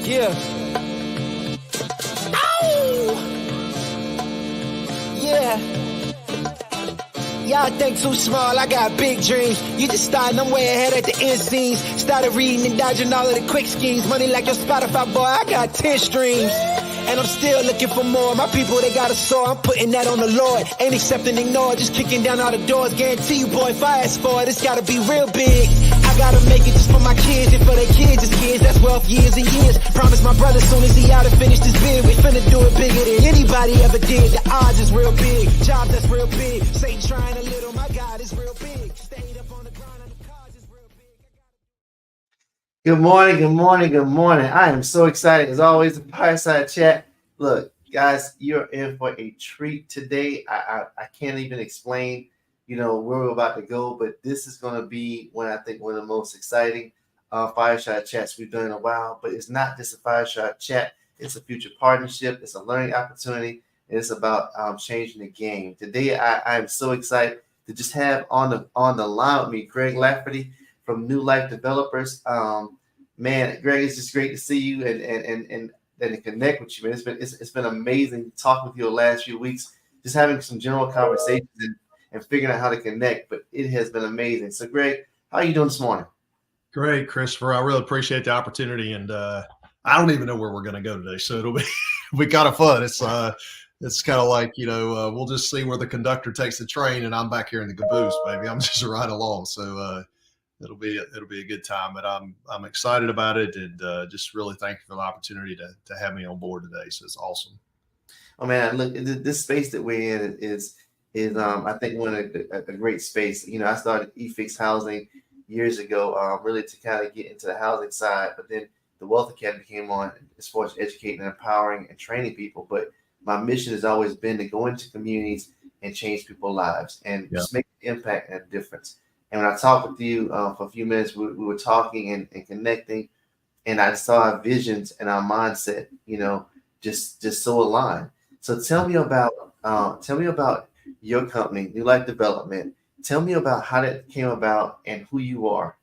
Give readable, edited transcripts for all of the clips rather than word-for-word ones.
Yeah. Ow! Yeah. Y'all think too small, I got big dreams. You just starting, I'm way ahead at the end scenes. Started reading and dodging all of the quick schemes. Money like your Spotify, boy, I got 10 streams. And I'm still looking for more. My people, they got a soar. I'm putting that on the Lord. Ain't accepting, ignore, just kicking down all the doors. Guarantee you, boy, if I ask for it, it's gotta be real big. I gotta make it just for my kids and for their kids' kids. That's wealth years and years. Promise my brother soon as he out and finish this bid, we finna do it bigger than anybody ever did. The odds is real big. Jobs that's real big. Satan trying a little, my God is real big. Stayed up on the grind on the cars is real big. Good morning, good morning, good morning. I am so excited. As always, the Fireside Chat. Look, guys, you're in for a treat today. I can't even explain, where we're about to go, but this is going to be one of the most exciting Fireside Chats we've done in a while. But it's not just a Fireside Chat. It's a future partnership. It's a learning opportunity. And it's about changing the game. Today, I am so excited to just have on the line with me, Greg Lafferty from New Life Developers. Man, Greg, it's just great to see you and to connect with you, man. It's been amazing talking with you the last few weeks, just having some general conversations and figuring out how to connect. But it has been amazing. So, Greg, how are you doing this morning? Great, Christopher. I really appreciate the opportunity, and I don't even know where we're going to go today, so it'll be kind of fun. It's kind of like we'll just see where the conductor takes the train, and I'm back here in the caboose, baby. I'm just right along. So it'll be a good time, but I'm excited about it, and just really thank you for the opportunity to have me on board today. So it's awesome. Oh man, look, this space that we're in is I think a great space. I started eFix Housing years ago, really to kind of get into the housing side, but then the Wealth Academy came on as far as educating and empowering and training people. But my mission has always been to go into communities and change people's lives and just make an impact and a difference. And when I talked with you for a few minutes, we were talking and connecting, and I saw our visions and our mindset, just so aligned. So tell me about your company, New Life Development. Tell me about how that came about and who you are.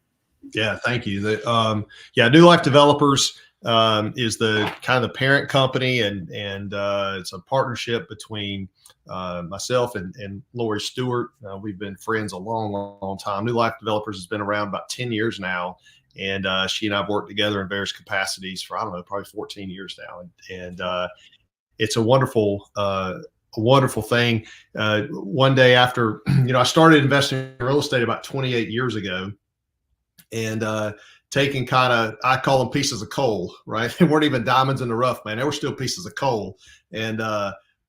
Yeah, thank you. New Life Developers is the kind of the parent company, and it's a partnership between myself and Lori Stewart. We've been friends a long, long time. New Life Developers has been around about 10 years now, and she and I've worked together in various capacities for, probably 14 years now. And it's a wonderful thing. One day after, I started investing in real estate about 28 years ago, and taking I call them pieces of coal, right? They weren't even diamonds in the rough, man. They were still pieces of coal, and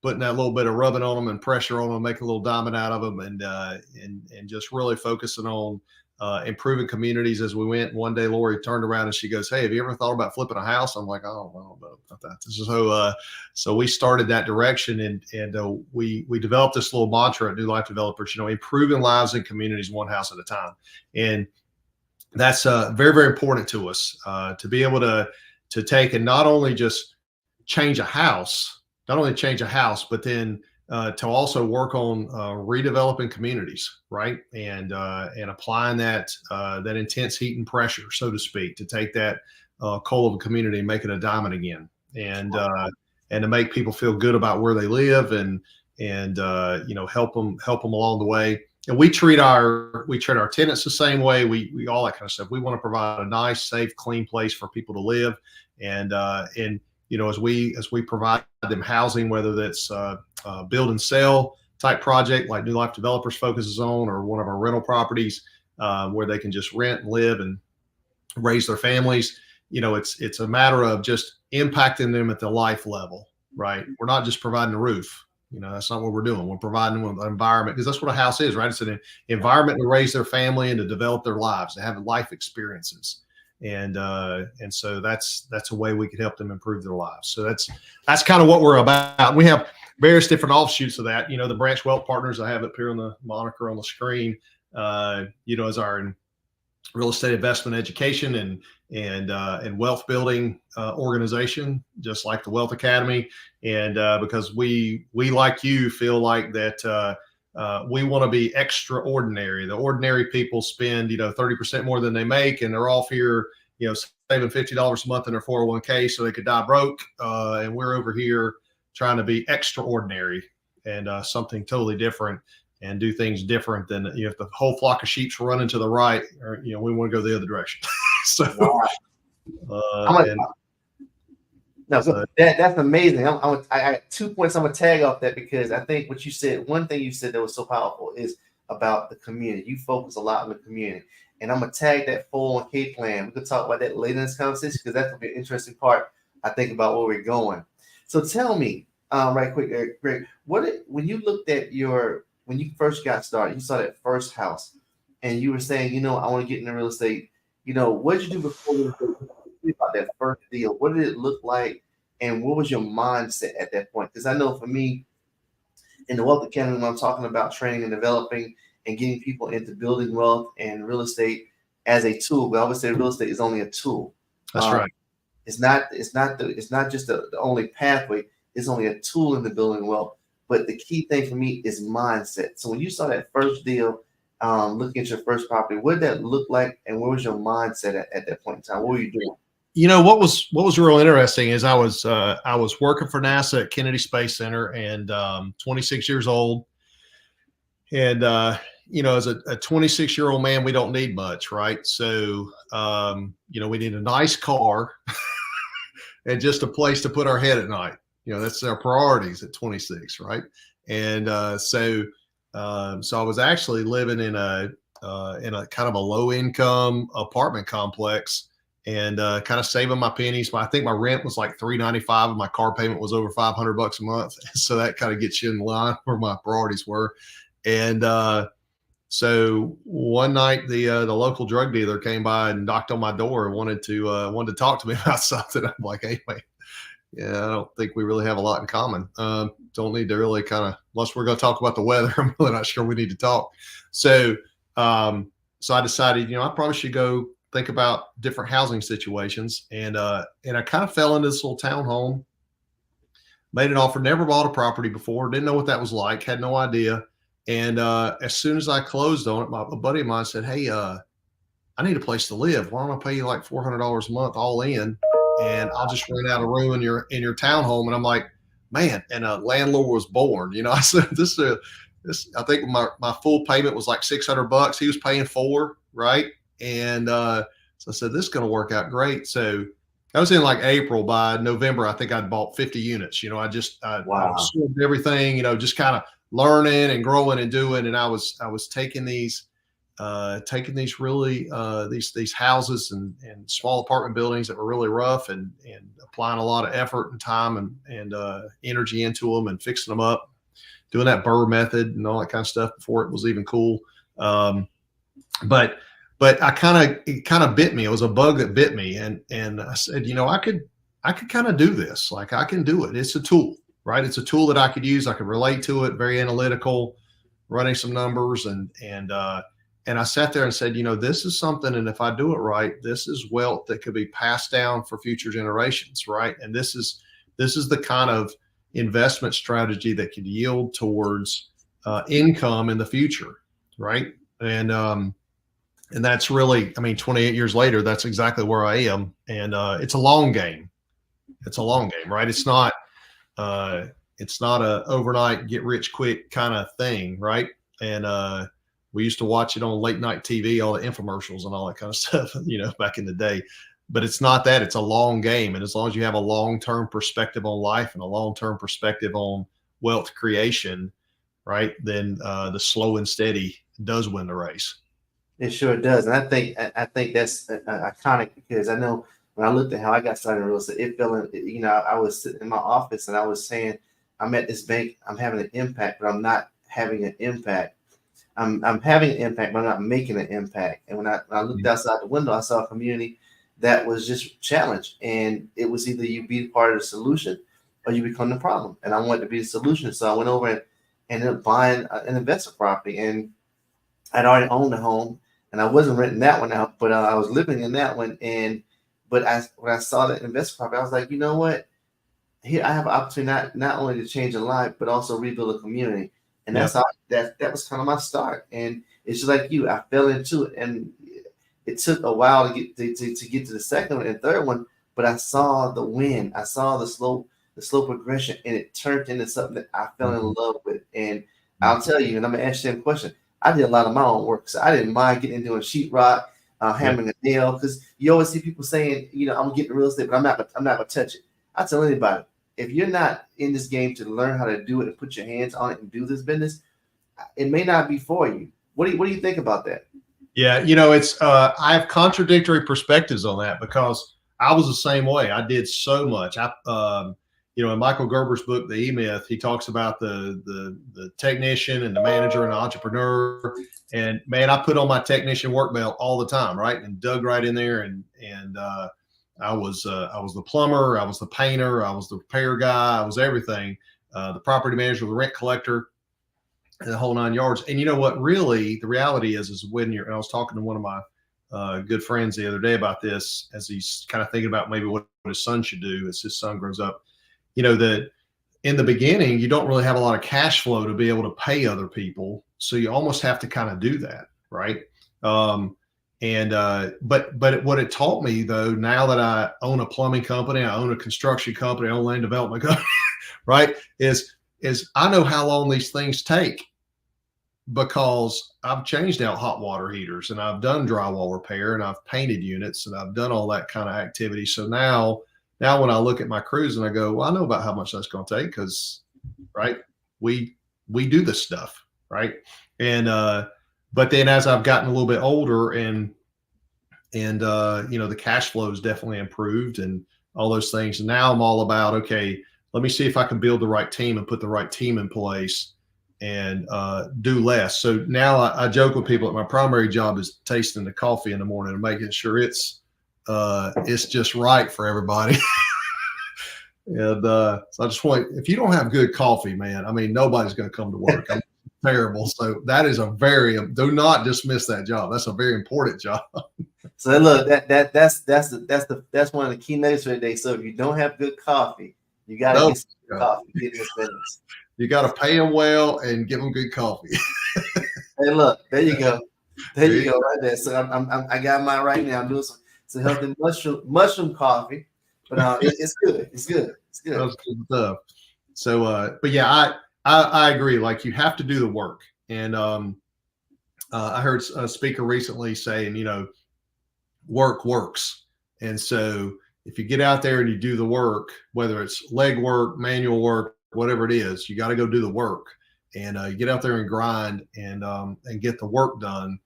putting that little bit of rubbing on them and pressure on them, make a little diamond out of them, and just really focusing on improving communities as we went. One day, Lori turned around and she goes, "Hey, have you ever thought about flipping a house?" I'm like, "Oh, I don't know about that." So we started that direction, and we developed this little mantra at New Life Developers, improving lives and communities one house at a time. And that's very, very important to us, to be able to take and not only just change a house, but then to also work on redeveloping communities, right? And applying that intense heat and pressure, so to speak, to take that coal of a community and make it a diamond again, and to make people feel good about where they live, and help them along the way. And we treat our tenants the same way. We all that kind of stuff. We want to provide a nice, safe, clean place for people to live, and as we provide them housing, whether that's build and sell type project like New Life Developers focuses on, or one of our rental properties where they can just rent and live and raise their families. It's a matter of just impacting them at the life level, right? We're not just providing a roof. That's not what we're doing. We're providing them with an environment, because that's what a house is, right? It's an environment to raise their family and to develop their lives, to have life experiences. And so that's a way we could help them improve their lives. So that's kind of what we're about. We have various different offshoots of that. The Branch Wealth Partners, I have up here on the moniker on the screen, as our real estate investment education and wealth building organization, just like the Wealth Academy. And because we like you feel like that we want to be extraordinary. The ordinary people spend 30% more than they make, and they're off here saving $50 a month in their 401k so they could die broke. And we're over here trying to be extraordinary and something totally different and do things different than, if the whole flock of sheep's running to the right, or, we want to go the other direction. So, that's amazing. I got 2 points I'm gonna tag off that, because I think what you said, one thing you said that was so powerful is about the community. You focus a lot on the community, and I'm gonna tag that 401k plan. We could talk about that later in this conversation, because that's gonna be an interesting part, I think, about where we're going. So tell me, right quick, Greg, when you looked at when you first got started, you saw that first house, and you were saying, I want to get into real estate. What did you do before real estate? About that first deal, what did it look like, and what was your mindset at that point? Because I know for me, in the Wealth Academy, when I'm talking about training and developing and getting people into building wealth and real estate as a tool, but I would say real estate is only a tool. That's right. It's not just the only pathway. It's only a tool in the building wealth. But the key thing for me is mindset. So when you saw that first deal, looking at your first property, what did that look like, and what was your mindset at that point in time? What were you doing? What was real interesting is I was working for NASA at Kennedy Space Center, and 26 years old. And as a 26-year-old man, we don't need much, right? So we need a nice car and just a place to put our head at night. That's our priorities at 26, right? And so I was actually living in a kind of a low income apartment complex, and kind of saving my pennies. I think my rent was like $395, and my car payment was over $500 a month. So that kind of gets you in line where my priorities were. And so one night, the local drug dealer came by and knocked on my door and wanted to talk to me about something. I'm like, hey, man, yeah, I don't think we really have a lot in common. Don't need to really unless we're going to talk about the weather, I'm really not sure we need to talk. So I decided, I probably should go think about different housing situations. And I kind of fell into this little townhome, made an offer, never bought a property before, didn't know what that was like, had no idea. And as soon as I closed on it, a buddy of mine said, hey, I need a place to live. Why don't I pay you like $400 a month all in, and I'll just rent out a room in your townhome? And I'm like, man, and a landlord was born. I said, this I think my full payment was like $600. He was paying $400, right? And so I said, this is going to work out great. So I was in like April. By November, I think I'd bought 50 units. I absorbed everything, just kind of learning and growing and doing. And I was taking these really these houses and small apartment buildings that were really rough, and applying a lot of effort and time and energy into them, and fixing them up, doing that Burr method and all that kind of stuff before it was even cool. But it kind of bit me. It was a bug that bit me. And I said, I could kind of do this. Like, I can do it. It's a tool, right? It's a tool that I could use. I could relate to it, very analytical, running some numbers. And I sat there and said, this is something. And if I do it right, this is wealth that could be passed down for future generations. Right. And this is the kind of investment strategy that could yield towards income in the future. Right. And that's really, 28 years later, that's exactly where I am. And it's a long game. It's a long game, right? It's not a overnight get rich quick kind of thing, right? And we used to watch it on late night TV, all the infomercials and all that kind of stuff, back in the day. But it's not that. It's a long game. And as long as you have a long-term perspective on life and a long-term perspective on wealth creation, right, then the slow and steady does win the race. It sure does. And I think that's iconic, because I know when I looked at how I got started in real estate, it felt, I was sitting in my office and I was saying, I'm at this bank, I'm having an impact, but I'm not having an impact. I'm having an impact, but I'm not making an impact. And when I looked outside the window, I saw a community that was just challenged. And it was either you be part of the solution or you become the problem. And I wanted to be the solution. So I went over and ended up buying an investment property. And I'd already owned a home. And I wasn't renting that one out, but I was living in that one. When I saw that investment property, I was like, you know what? Here I have an opportunity not only to change a life, but also rebuild a community. And that's how that was kind of my start. And it's just like you, I fell into it. And It took a while to get to the second one and third one, but I saw the win. I saw the slow progression, and it turned into something that I fell in love with. And I'll tell you, and I'm gonna ask you a question. I did a lot of my own work, so I didn't mind getting into a sheetrock, hammering a nail, because you always see people saying, I'm getting real estate, but I'm not gonna touch it. I tell anybody, if you're not in this game to learn how to do it and put your hands on it and do this business, it may not be for you. What do you think about that? Yeah, it's I have contradictory perspectives on that, because I was the same way. I did so much. In Michael Gerber's book, The E-Myth, he talks about the technician and the manager and the entrepreneur. And man, I put on my technician work belt all the time, right? And dug right in there. And I was the plumber, I was the painter, I was the repair guy, I was everything. The property manager, the rent collector, and the whole 9 yards. And you know what? Really, the reality is when and I was talking to one of my good friends the other day about this, as he's kind of thinking about maybe what his son should do as his son grows up. That in the beginning, you don't really have a lot of cash flow to be able to pay other people. So you almost have to kind of do that. Right. But what it taught me, though, now that I own a plumbing company, I own a construction company, I own land development company, right, is I know how long these things take, because I've changed out hot water heaters, and I've done drywall repair, and I've painted units, and I've done all that kind of activity. So now when I look at my crews and I go, well, I know about how much that's going to take, because, right, we do this stuff, right? And but then as I've gotten a little bit older and the cash flow has definitely improved and all those things. And now I'm all about, okay, let me see if I can build the right team and put the right team in place and do less. So now I joke with people that my primary job is tasting the coffee in the morning and making sure it's just right for everybody. And so I just want, if you don't have good coffee, man, I mean, nobody's going to come to work. I'm terrible. So that is do not dismiss that job. That's a very important job. So look, that's one of the key nuggets for today. So if you don't have good coffee, you got to get some coffee. Get this business. You got to pay them well and give them good coffee. Hey, look, there you go. There you go, right there. So I got mine right now. I'm doing some healthy mushroom coffee, but it's good. It's good. It's good. That's good stuff. So, but yeah, I agree. Like, you have to do the work. And I heard a speaker recently saying, work works. And so if you get out there and you do the work, whether it's leg work, manual work, whatever it is, you got to go do the work, and you get out there and grind and get the work done.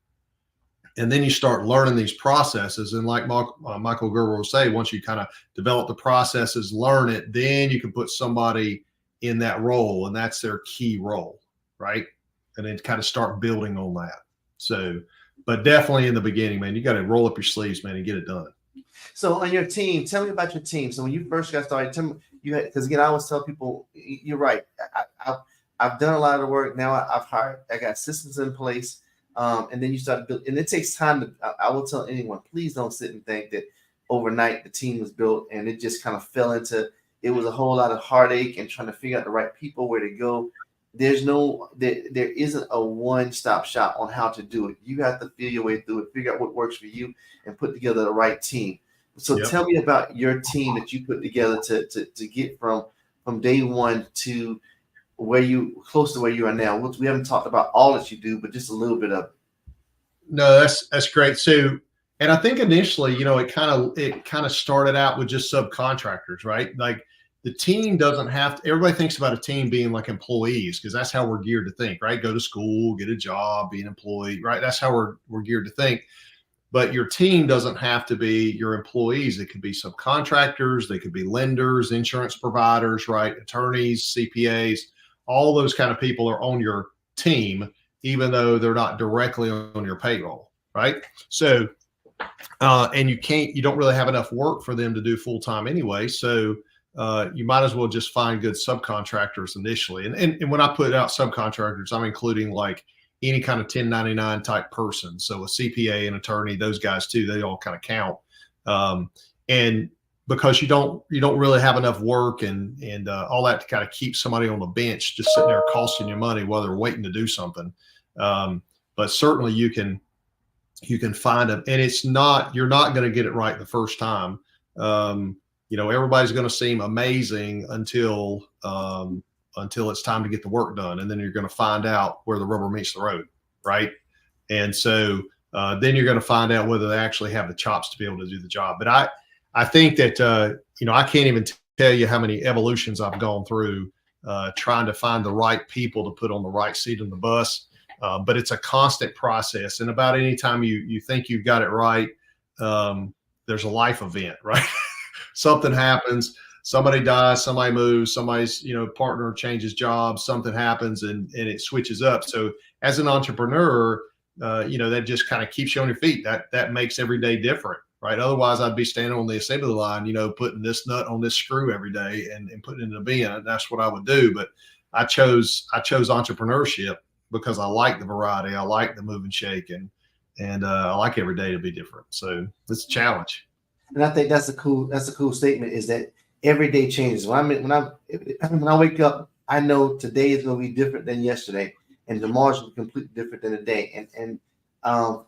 And then you start learning these processes. And like Michael Gerber will say, once you kind of develop the processes, learn it, then you can put somebody in that role, and that's their key role, right? And then kind of start building on that. So, but definitely in the beginning, man, you got to roll up your sleeves, man, and get it done. So on your team, tell me about your team. So when you first got started, tell me, because again, I always tell people, you're right. I've done a lot of the work. Now I've hired, I got systems in place. And then you start to build, and it takes time to, I will tell anyone, please don't sit and think that overnight the team was built and it just kind of fell into, it was a whole lot of heartache and trying to figure out the right people, where to go. There isn't a one-stop shop on how to do it. You have to feel your way through it, figure out what works for you, and put together the right team. So Tell me about your team that you put together to get from day one to close to where you are now. We haven't talked about all that you do, but just a little bit of it. No, that's great. So, and I think initially, it kind of started out with just subcontractors, right? Like, the team doesn't have to, everybody thinks about a team being like employees, because that's how we're geared to think, right? Go to school, get a job, be an employee, right? That's how we're geared to think. But your team doesn't have to be your employees. It could be subcontractors, they could be lenders, insurance providers, right? Attorneys, CPAs, all those kind of people are on your team, even though they're not directly on your payroll, right? So, and you don't really have enough work for them to do full time anyway. So you might as well just find good subcontractors initially. And when I put out subcontractors, I'm including like any kind of 1099 type person. So a CPA, an attorney, those guys too, they all kind of count. And because you don't really have enough work and all that to kind of keep somebody on the bench just sitting there costing you money while they're waiting to do something. But certainly you can you can find them, and you're not going to get it right the first time. Everybody's going to seem amazing until it's time to get the work done. And then you're going to find out where the rubber meets the road. Right. And so then you're going to find out whether they actually have the chops to be able to do the job. But I think that, I can't even tell you how many evolutions I've gone through trying to find the right people to put on the right seat in the bus. But it's a constant process. And about any time you think you've got it right, there's a life event, right? Something happens, somebody dies, somebody moves, somebody's, partner changes jobs, something happens and it switches up. So as an entrepreneur, that just kind of keeps you on your feet. That makes every day different, right? Otherwise I'd be standing on the assembly line, putting this nut on this screw every day and putting it in a bin. That's what I would do. But I chose entrepreneurship because I like the variety. I like the move and shake and I like every day to be different. So it's a challenge. And I think that's a cool statement, is that every day changes. When I wake up, I know today is going to be different than yesterday, and tomorrow's will be completely different than today. And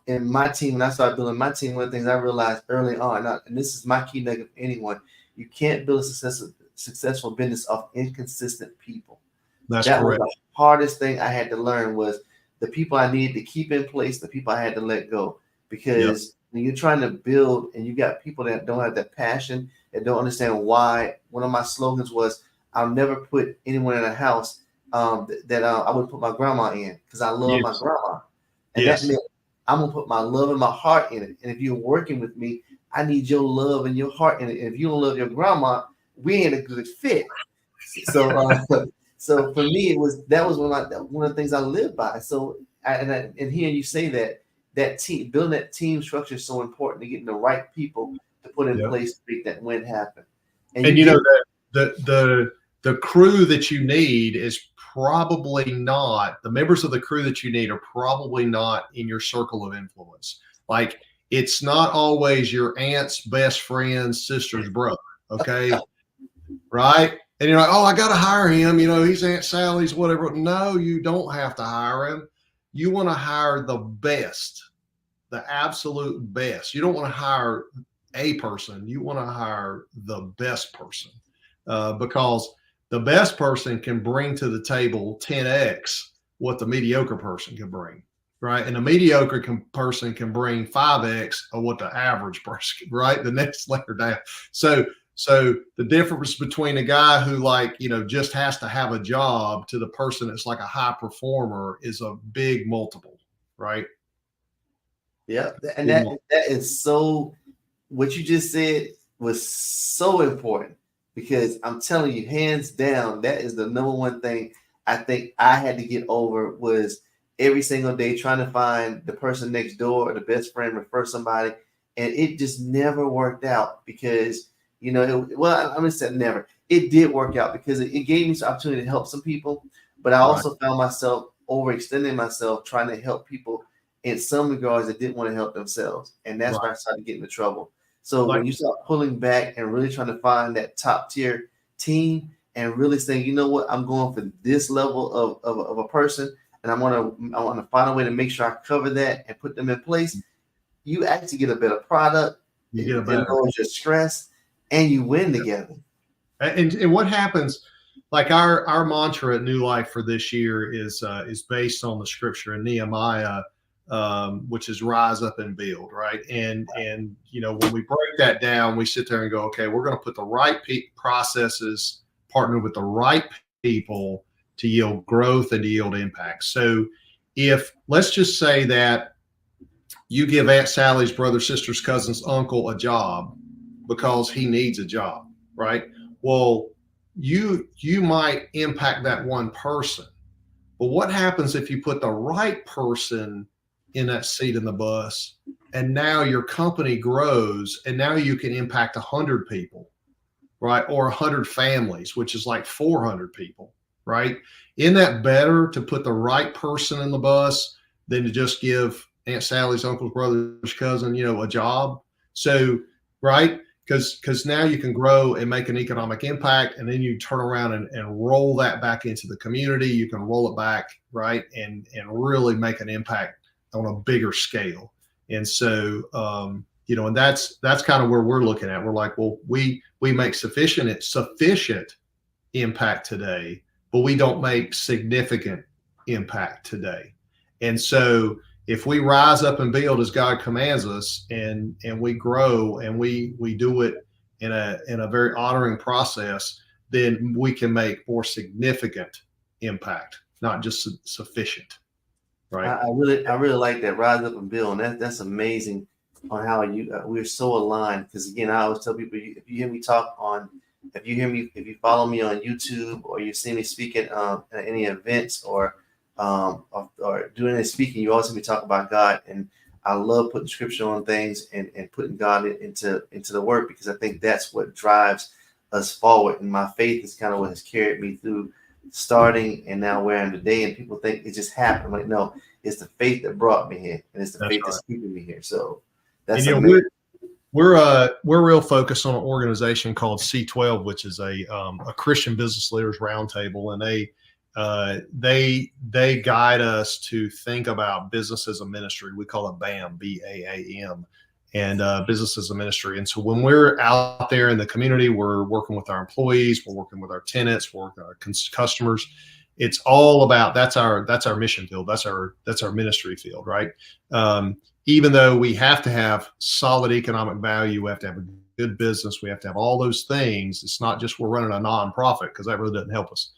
in my team, when I started building my team, one of the things I realized early on, and this is my key nugget for anyone, you can't build a successful business off inconsistent people. That's that correct. Was the hardest thing I had to learn, was the people I needed to keep in place, the people I had to let go, because when you're trying to build and you got people that don't have that passion and don't understand why. One of my slogans was, I'll never put anyone in a house that I would put my grandma in, because I love my grandma. And that meant I'm going to put my love and my heart in it. And if you're working with me, I need your love and your heart in it. And if you don't love your grandma, we ain't a good fit. So so for me, that was one of the things I live by. So and hearing you say that team, building that team structure is so important, to getting the right people to put in place to make that win happen. And the crew that you need is probably not, the members of the crew that you need are probably not in your circle of influence. Like, it's not always your aunt's best friend's sister's brother. Okay. Right. And you're like, oh, I got to hire him. He's Aunt Sally's, whatever. No, you don't have to hire him. You want to hire the best, the absolute best. You don't want to hire a person. You want to hire the best person, because the best person can bring to the table 10x what the mediocre person can bring, right? And the mediocre person can bring 5x of what the average person, right? The next layer down. So the difference between a guy who just has to have a job to the person that's like a high performer is a big multiple, right? Yeah. And that is so, what you just said was so important, because I'm telling you, hands down, that is the number one thing I think I had to get over, was every single day trying to find the person next door or the best friend, refer somebody. And it just never worked out, because I'm going to say never. It did work out because it gave me some opportunity to help some people, but I also found myself overextending myself trying to help people in some regards that didn't want to help themselves. And that's where I started getting into trouble. So when you start pulling back and really trying to find that top tier team and really saying, you know what, I'm going for this level of a person, and I want to find a way to make sure I cover that and put them in place, you actually get a better product. You get a better, lowers your stress, and you win together. And what happens, like our mantra at New Life for this year is based on the scripture in Nehemiah, which is rise up and build, right? And when we break that down, we sit there and go, okay, we're going to put the right processes, partner with the right people to yield growth and to yield impact. So if, let's just say that you give Aunt Sally's brother, sisters, cousins, uncle a job because he needs a job, right? Well, you might impact that one person, but what happens if you put the right person in that seat in the bus, and now your company grows, and now you can impact 100 people, right? Or 100 families, which is like 400 people, right? Isn't that better to put the right person in the bus than to just give Aunt Sally's uncle's brother's cousin, a job? So, right? Because now you can grow and make an economic impact, and then you turn around and roll that back into the community. You can roll it back, right? And really make an impact on a bigger scale. And so, and that's kind of where we're looking at. We're like, well, we make sufficient impact today, but we don't make significant impact today. And so if we rise up and build as God commands us, and we grow, and we do it in a very honoring process, then we can make more significant impact, not just sufficient. Right. I really like that, rise up and build. And that's amazing on how we're so aligned. Because again, I always tell people, if you hear me talk if you follow me on YouTube, or you see me speaking at any events, or doing any speaking, you always hear me talk about God. And I love putting scripture on things and putting God into the work, because I think that's what drives us forward. And my faith is kind of what has carried me through starting and now where I am today. And people think it just happened. I'm like, no, it's the faith that brought me here, and it's the faith that's keeping me here. So that's amazing. We're real focused on an organization called C12, which is a Christian Business Leaders Roundtable, and they guide us to think about business as a ministry. We call it BAM, BAAM, and business as a ministry. And so when we're out there in the community, we're working with our employees, we're working with our tenants, we're working with our customers. It's all about that's our mission field. That's our ministry field, right? Even though we have to have solid economic value, we have to have a good business, we have to have all those things. It's not just we're running a nonprofit, because that really doesn't help us.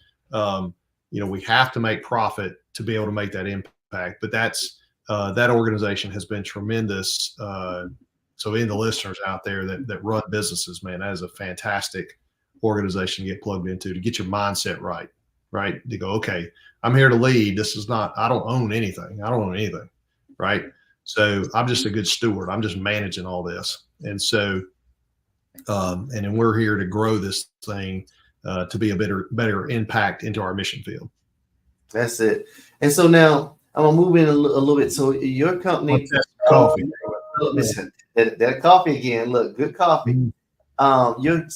We have to make profit to be able to make that impact. But that's that organization has been tremendous. So in the listeners out there that run businesses, man, that is a fantastic organization to get plugged into, to get your mindset right? To go, okay, I'm here to lead. This is not, I don't own anything. Right? So I'm just a good steward. I'm just managing all this. And so, and then we're here to grow this thing to be a better impact into our mission field. That's it. And so now I'm gonna move in a little bit. So your company, coffee. That coffee again. Look, good coffee. You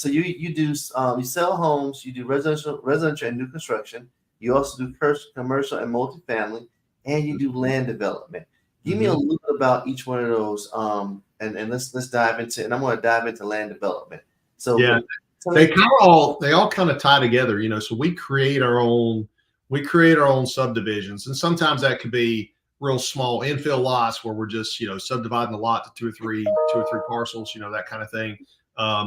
do you sell homes. You do residential and new construction. You also do commercial and multifamily, and you do land development. Give me a little bit about each one of those, and let's dive into. And I'm going to dive into land development. So yeah, they all kind of tie together, So we create our own subdivisions, and sometimes that could be real small infill lots where we're just subdividing the lot to two or three parcels, that kind of thing.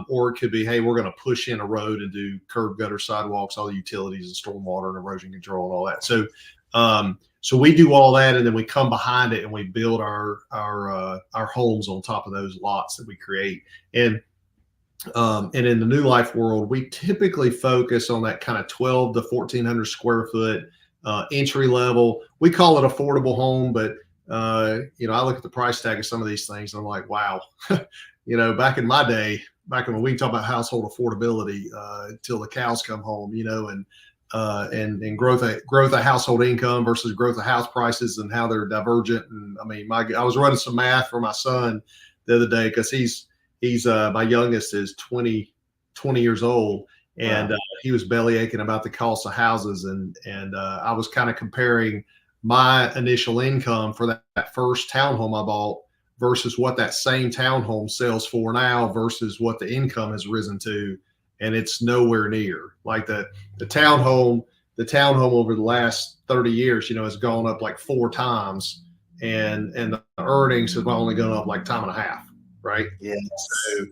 Or it could be, hey, we're going to push in a road and do curb, gutter, sidewalks, all the utilities and stormwater and erosion control and all that. So we do all that, and then we come behind it and we build our homes on top of those lots that we create. And in the new life world, we typically focus on that kind of 12 to 1,400 square foot entry level. We call it affordable home, but I look at the price tag of some of these things and I'm like, wow, back in my day, back when we talk about household affordability, till the cows come home, and growth of household income versus growth of house prices and how they're divergent. And I mean, I was running some math for my son the other day, because he's my youngest is 20 years old, and wow. He was belly aching about the cost of houses, and I was kind of comparing my initial income for that first townhome I bought versus what that same townhome sells for now versus what the income has risen to. And it's nowhere near like the townhome over the last 30 years, has gone up like 4 times, and the earnings have only gone up like time and a half. Right. Yes. So,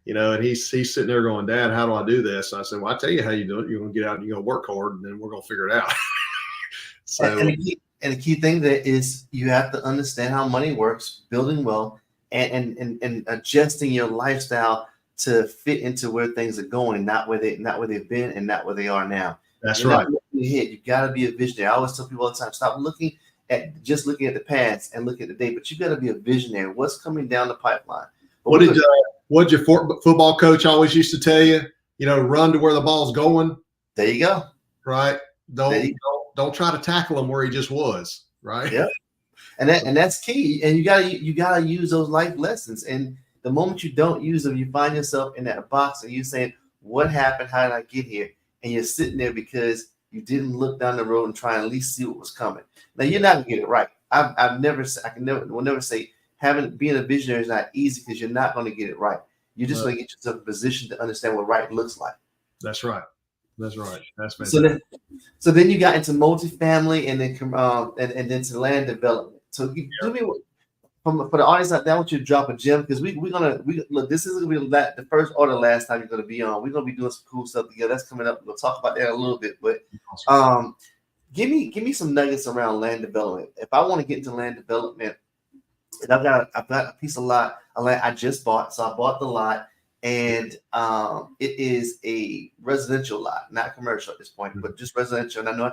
and he's sitting there going, Dad, how do I do this? And I said, well, I tell you how you do it. You're going to get out and you're going to work hard, and then we're going to figure it out. So, and the key thing that is, you have to understand how money works, building wealth, and adjusting your lifestyle to fit into where things are going, not where they've been and not where they are now. That's right. You got to be a visionary. I always tell people all the time, stop looking at the past and look at the day, but you got to be a visionary. What's coming down the pipeline? What did your football coach always used to tell you? Run to where the ball's going. There you go. Right. Don't try to tackle him where he just was. Right. Yeah. And that's key. And you gotta use those life lessons. And the moment you don't use them, you find yourself in that box and you're saying, what happened? How did I get here? And you're sitting there because you didn't look down the road and try and at least see what was coming. Now, you're not going to get it right. will never say being a visionary is not easy, because you're not going to get it right. You're just going to get yourself in a position to understand what right looks like. That's right. That's right. That's fantastic. So then you got into multifamily, and then and then to land development. So do me for the audience out there, I want you to drop a gem, because we're gonna look. This is gonna be the first or the last time you're gonna be on. We're gonna be doing some cool stuff together. That's coming up. We'll talk about that a little bit, but give me some nuggets around land development. If I want to get into land development, and I've got a piece of land I just bought. So I bought the lot, and it is a residential lot, not commercial at this point, but just residential. And I know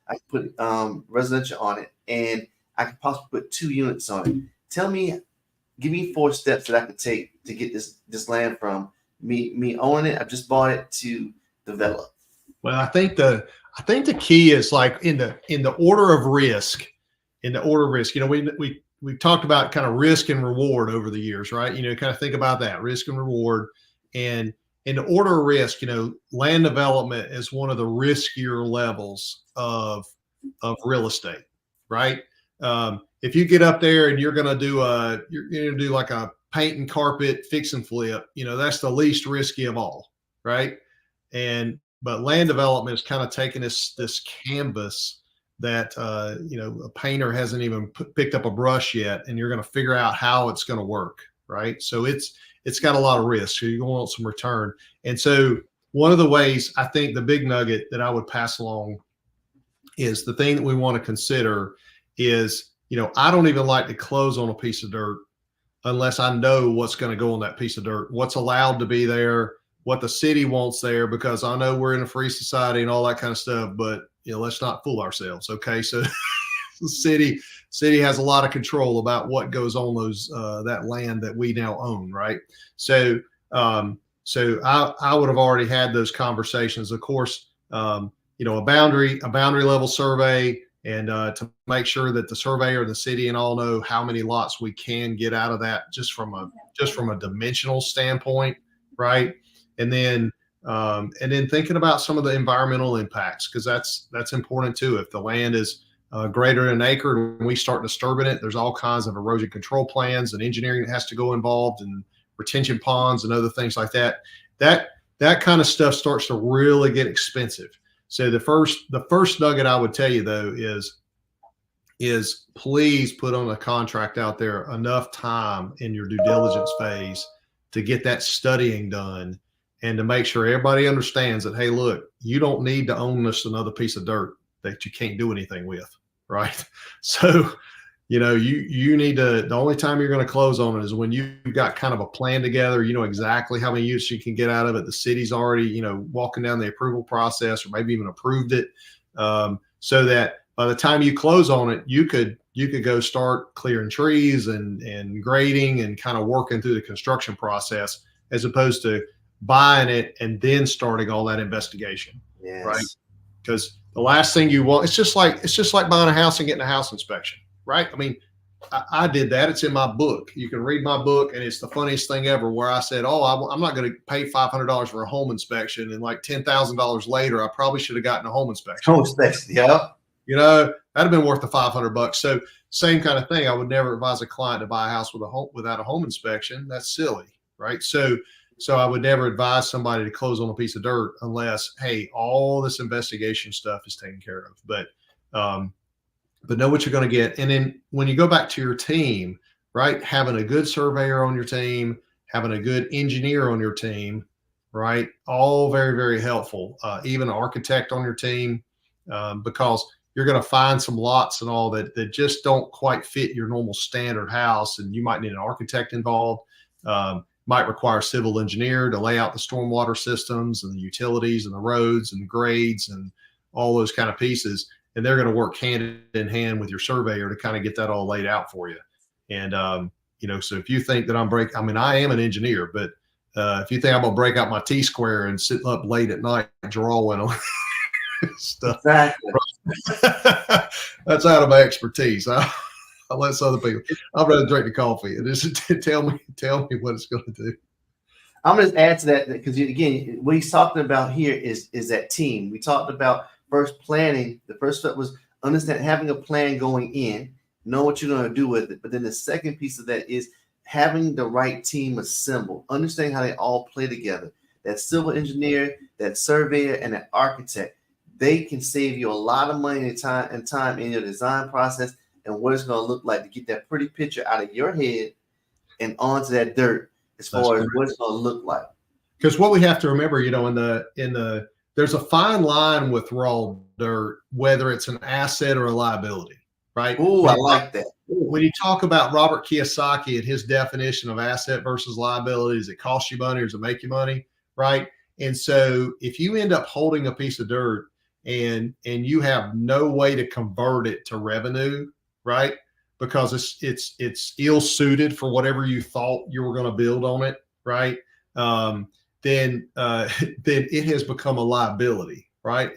I can put residential on it, and I could possibly put 2 units on it. Give me 4 steps that I could take to get this land from me owning it. I just bought it to develop. Well, I think the key is like in the order of risk. In the order of risk, we talked about kind of risk and reward over the years, right? Kind of think about that, risk and reward. And in the order of risk, land development is one of the riskier levels of real estate, right? If you get up there and you're going to do like a paint and carpet fix and flip, that's the least risky of all, right? But land development is kind of taking this canvas that a painter hasn't even picked up a brush yet, and you're going to figure out how it's going to work, right? So it's got a lot of risk. So you're going to want some return. And so one of the ways, I think the big nugget that I would pass along is the thing that we want to consider is, I don't even like to close on a piece of dirt unless I know what's going to go on that piece of dirt, what's allowed to be there, what the city wants there, because I know we're in a free society and all that kind of stuff, but let's not fool ourselves. Okay. So the city has a lot of control about what goes on that land that we now own. Right. So I would have already had those conversations, of course, a boundary level survey, and to make sure that the surveyor and the city and all know how many lots we can get out of that just from a dimensional standpoint. Right. And then thinking about some of the environmental impacts, because that's important too. If the land is greater than an acre and we start disturbing it, there's all kinds of erosion control plans and engineering that has to go involved, and retention ponds and other things like that. That kind of stuff starts to really get expensive. So the first nugget I would tell you though is please put on a contract out there enough time in your due diligence phase to get that studying done, and to make sure everybody understands that, hey, look, you don't need to own this another piece of dirt that you can't do anything with, right? So, you need to, the only time you're going to close on it is when you've got kind of a plan together, exactly how many units you can get out of it. The city's already, walking down the approval process, or maybe even approved it, so that by the time you close on it, you could go start clearing trees and grading and kind of working through the construction process, as opposed to buying it and then starting all that investigation. Yes. Right? Because the last thing you want, it's just like buying a house and getting a house inspection, right? I mean, I did that. It's in my book. You can read my book, and it's the funniest thing ever, where I said, I'm not going to pay $500 for a home inspection, and like $10,000 later, I probably should have gotten a home inspection. Home inspection, yeah. That'd have been worth the $500. So same kind of thing. I would never advise a client to buy a house without a home inspection. That's silly, right? So I would never advise somebody to close on a piece of dirt unless, hey, all this investigation stuff is taken care of. But know what you're going to get. And then when you go back to your team, right, having a good surveyor on your team, having a good engineer on your team, right, all very, very helpful. Even an architect on your team, because you're going to find some lots and all that just don't quite fit your normal standard house, and you might need an architect involved. Might require a civil engineer to lay out the stormwater systems and the utilities and the roads and the grades and all those kind of pieces. And they're going to work hand in hand with your surveyor to kind of get that all laid out for you. And, so if you think that I am an engineer, but if you think I'm going to break out my T-square and sit up late at night drawing on stuff, exactly. That's out of my expertise. I'll let other people. I'd rather drink the coffee and just tell me what it's going to do. I'm going to add to that, because again, what he's talking about here is that team. We talked about first planning. The first step was having a plan going in, know what you're going to do with it. But then the second piece of that is having the right team assembled, understanding how they all play together. That civil engineer, that surveyor, and that architect, they can save you a lot of money and time in your design process and what it's going to look like to get that pretty picture out of your head and onto that dirt as far as what it's going to look like. Because what we have to remember, you know, in the there's a fine line with raw dirt, whether it's an asset or a liability, right? Ooh, I like that. When you talk about Robert Kiyosaki and his definition of asset versus liability, does it cost you money or does it make you money, right? And so if you end up holding a piece of dirt and you have no way to convert it to revenue, right? Because it's ill suited for whatever you thought you were going to build on it, right? Then it has become a liability, right?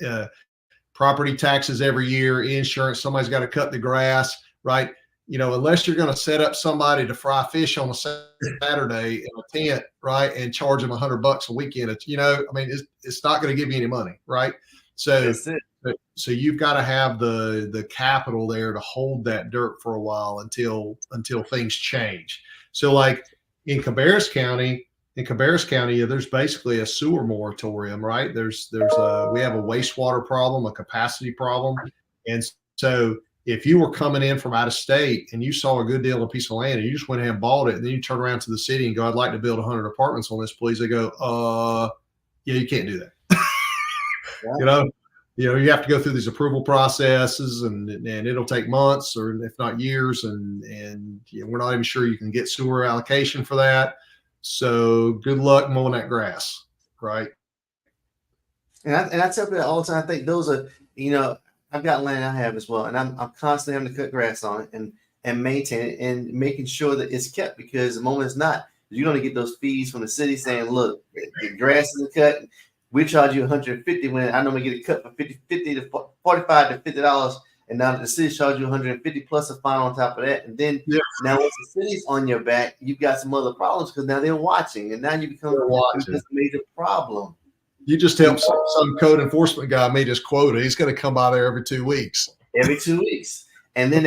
Property taxes every year, insurance, somebody's got to cut the grass, right? You know, unless you're going to set up somebody to fry fish on a Saturday in a tent, right, and charge them $100 a weekend, it's, you know, I mean, it's not going to give you any money, right? So you've got to have the capital there to hold that dirt for a while until things change. So like in Cabarrus County, there's basically a sewer moratorium, right? We have a wastewater problem, a capacity problem. And so if you were coming in from out of state and you saw a good deal on a piece of land and you just went ahead and bought it, and then you turn around to the city and go, I'd like to build 100 apartments on this, please. They go, yeah, you can't do that. Yeah. You have to go through these approval processes and it'll take months or if not years. And we're not even sure you can get sewer allocation for that. So good luck mowing that grass, right? And I tell people all the time, I think those are, you know, I've got land I have as well, and I'm constantly having to cut grass on it and maintain it and making sure that it's kept, because the moment it's not, you're going to get those fees from the city saying, look, the grass isn't cut. We charge you $150 when I normally get it cut for $50 to $45 to $50. And now the city charges you $150 plus a fine on top of that. And then now once the city's on your back, you've got some other problems because now they're watching, and now you become a major problem. You just help some code enforcement guy meet his quota. He's going to come by there every 2 weeks. Every 2 weeks. And then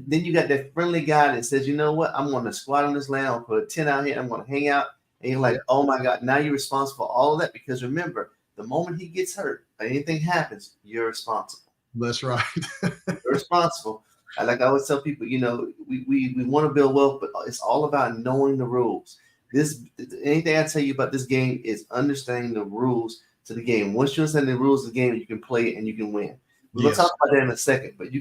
then you got that friendly guy that says, you know what, I'm going to squat on this land. I'll put a tent out here. I'm going to hang out. And you're like, oh my God, now you're responsible for all of that, because remember, the moment he gets hurt or anything happens, you're responsible. That's right. You're responsible. Like I always tell people, you know, we want to build wealth, but it's all about knowing the rules. Anything I tell you about this game is understanding the rules to the game. Once you understand the rules of the game, you can play it and you can win. We'll talk about that in a second, but you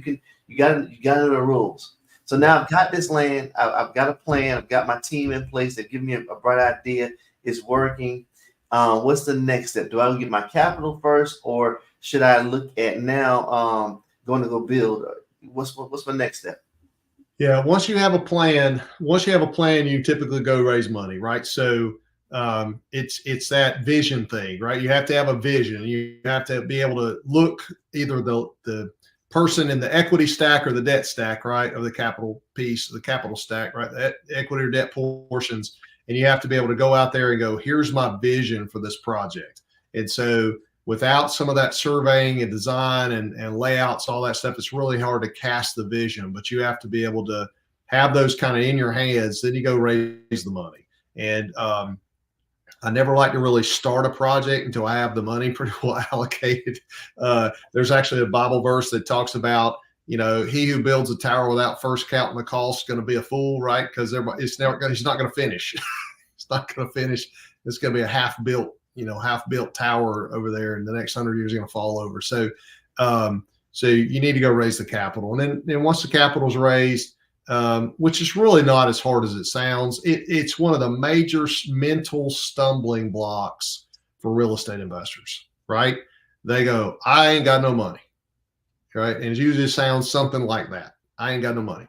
got to know the rules. So now I've got this land, I've got a plan, I've got my team in place. They've given me a bright idea. It's working. What's the next step? Do I get my capital first, or should I look at now going to go build? What's my next step? Yeah, once you have a plan, you typically go raise money, right? So it's that vision thing, right? You have to have a vision. You have to be able to look either the person in the equity stack or the debt stack, right, of the capital piece, the capital stack, right, the equity or debt portions, and you have to be able to go out there and go, here's my vision for this project. And so without some of that surveying and design and layouts, all that stuff, it's really hard to cast the vision, but you have to be able to have those kind of in your hands. Then you go raise the money. And I never like to really start a project until I have the money pretty well allocated. There's actually a Bible verse that talks about, you know, he who builds a tower without first counting the cost is going to be a fool, right? Because he's not going to finish. It's not going to finish. It's going to be a half-built tower over there, and the next 100 years is going to fall over. So you need to go raise the capital. And then once the capital is raised, which is really not as hard as it sounds, it's one of the major mental stumbling blocks for real estate investors, right? They go, I ain't got no money, right? And it usually sounds something like that. I ain't got no money.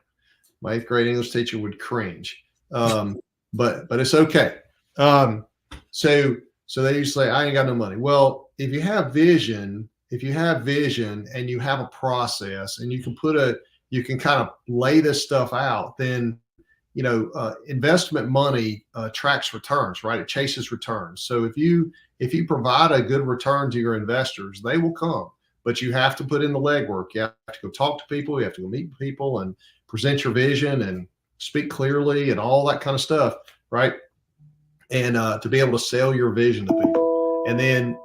My 8th grade English teacher would cringe, but it's okay. So they used to say, I ain't got no money. Well, if you have vision and you have a process and you can kind of lay this stuff out, then, you know, investment money tracks returns, right? It chases returns. So if you provide a good return to your investors, they will come. but you have to put in the legwork. You have to go talk to people. You have to go meet people and present your vision and speak clearly and all that kind of stuff, right? And to be able to sell your vision to people, and then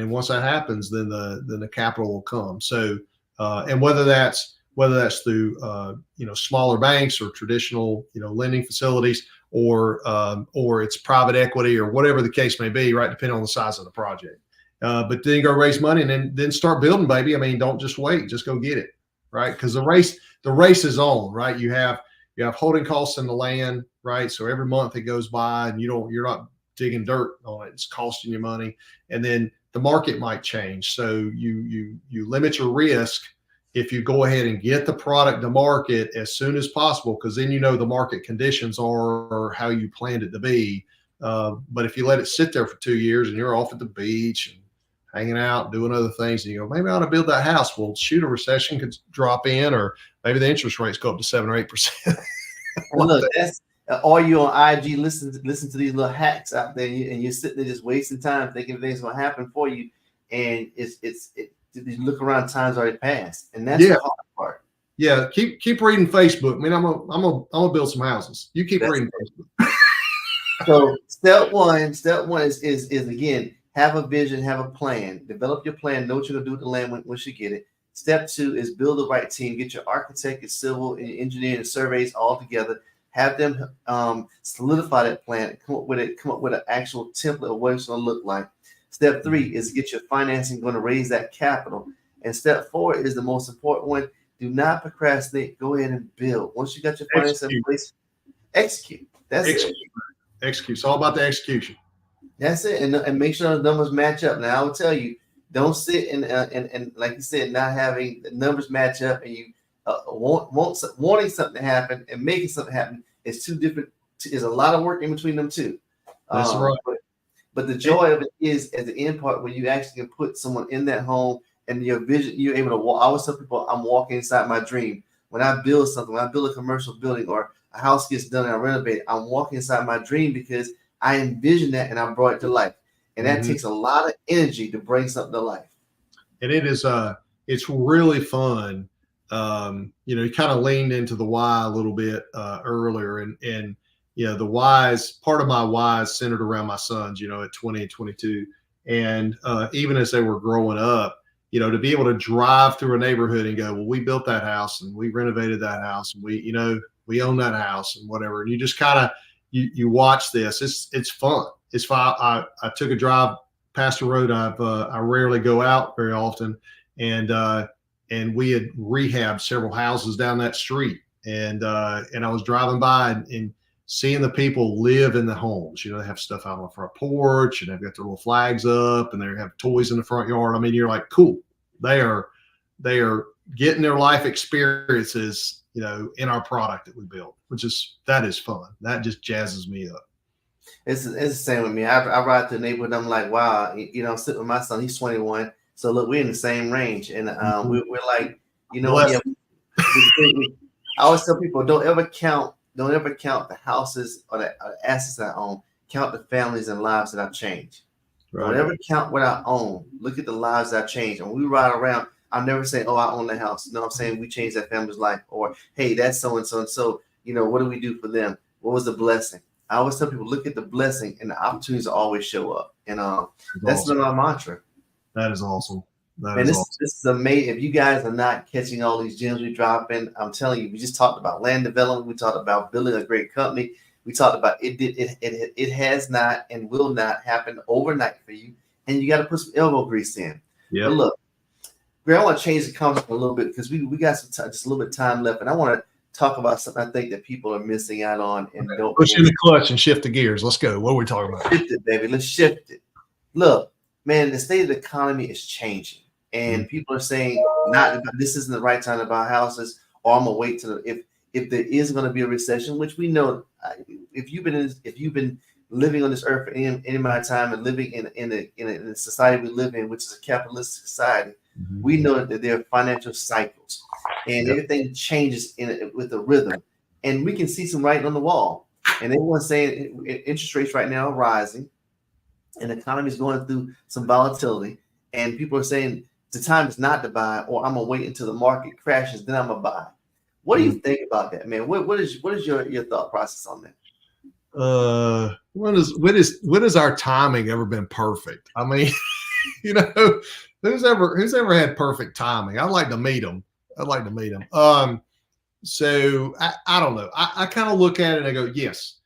once that happens, then the capital will come. So and whether that's through smaller banks or traditional lending facilities, or it's private equity or whatever the case may be, right? Depending on the size of the project. But then go raise money and then start building, baby. I mean, don't just wait, just go get it, right? Because the race is on, right? You have holding costs in the land, right? So every month it goes by and you're not digging dirt on it. It's costing you money. And then the market might change. So you limit your risk if you go ahead and get the product to market as soon as possible, because then the market conditions are how you planned it to be. But if you let it sit there for 2 years and you're off at the beach and hanging out, doing other things, and you go, maybe I ought to build that house. Well, shoot, a recession could drop in, or maybe the interest rates go up to 7 or 8%. Look, that's all you on IG listen to these little hacks out there, and you're sitting there just wasting time thinking things going to happen for you, and you look around, time's already passed, and that's the hard part. Yeah, keep reading Facebook. I mean, I'm gonna build some houses. You keep reading Facebook. So step one is again, have a vision, have a plan, develop your plan, know what you're gonna do with the land once you get it. Step 2 is build the right team, get your architect, your civil, and engineer, and surveys all together. Have them solidify that plan, come up with an actual template of what it's gonna look like. Step 3 is get your financing going to raise that capital. And step 4 is the most important one. Do not procrastinate. Go ahead and build. Once you got your financing in place, execute. That's it. Execute. It's all about the execution. That's it. And make sure the numbers match up. Now, I will tell you, don't sit and like you said, not having the numbers match up, and you wanting something to happen and making something happen is two different. There's a lot of work in between them too. That's right. But the joy of it is at the end part when you actually can put someone in that home and your vision, you're able to walk. I always tell people I'm walking inside my dream. When I build something, when I build a commercial building or a house gets done and I renovate it, I'm walking inside my dream because I envision that and I brought it to life. And that takes a lot of energy to bring something to life. And it is it's really fun. You kind of leaned into the why a little bit earlier, and the whys, part of my whys centered around my sons, at 20 and 22. And even as they were growing up, to be able to drive through a neighborhood and go, well, we built that house and we renovated that house and we own that house and whatever. And you just kind of, you watch this. It's fun. It's fun. I took a drive past a road I rarely go out very often. And we had rehabbed several houses down that street. And I was driving by and seeing the people live in the homes. They have stuff out on the front porch and they've got their little flags up and they have toys in the front yard. I mean, you're like, cool. They are getting their life experiences, in our product that we built, that is fun. That just jazzes me up. It's the same with me. I ride to the neighborhood. I'm like, wow, I'm sitting with my son. He's 21. So look, we're in the same range. And we're like, I always tell people, don't ever count the houses or the assets that I own. Count the families and lives that I've changed. Right. Don't ever count what I own. Look at the lives that I've changed. And when we ride around, I'll never say, oh, I own the house. No, I'm saying we changed that family's life. Or, hey, that's so-and-so. And so, what do we do for them? What was the blessing? I always tell people, look at the blessing and the opportunities always show up. And that's been my mantra. That is awesome. This is amazing. If you guys are not catching all these gems we drop in, I'm telling you, we just talked about land development. We talked about building a great company. We talked about it has not and will not happen overnight for you. And you got to put some elbow grease in. Yeah. But look, Greg, I want to change the conversation a little bit because we got some time, just a little bit of time left. And I want to talk about something I think that people are missing out on and don't push in the clutch and shift the gears. Let's go. What are we talking about? Shift it, baby. Let's shift it. Look, man, the state of the economy is changing. And people are saying, this isn't the right time to buy houses, or I'm gonna wait till if there is going to be a recession, which we know if you've been living on this earth for any amount of time and living in the society we live in, which is a capitalistic society, we know that there are financial cycles and everything changes with the rhythm, and we can see some writing on the wall. And everyone's saying interest rates right now are rising, and the economy is going through some volatility, and people are saying the time is not to buy, or I'm gonna wait until the market crashes, then I'm gonna buy. What do you think about that, man? What is your thought process on that? When has our timing ever been perfect? I mean, you know, who's ever had perfect timing? I'd like to meet them. So I don't know. I kind of look at it and I go, yes,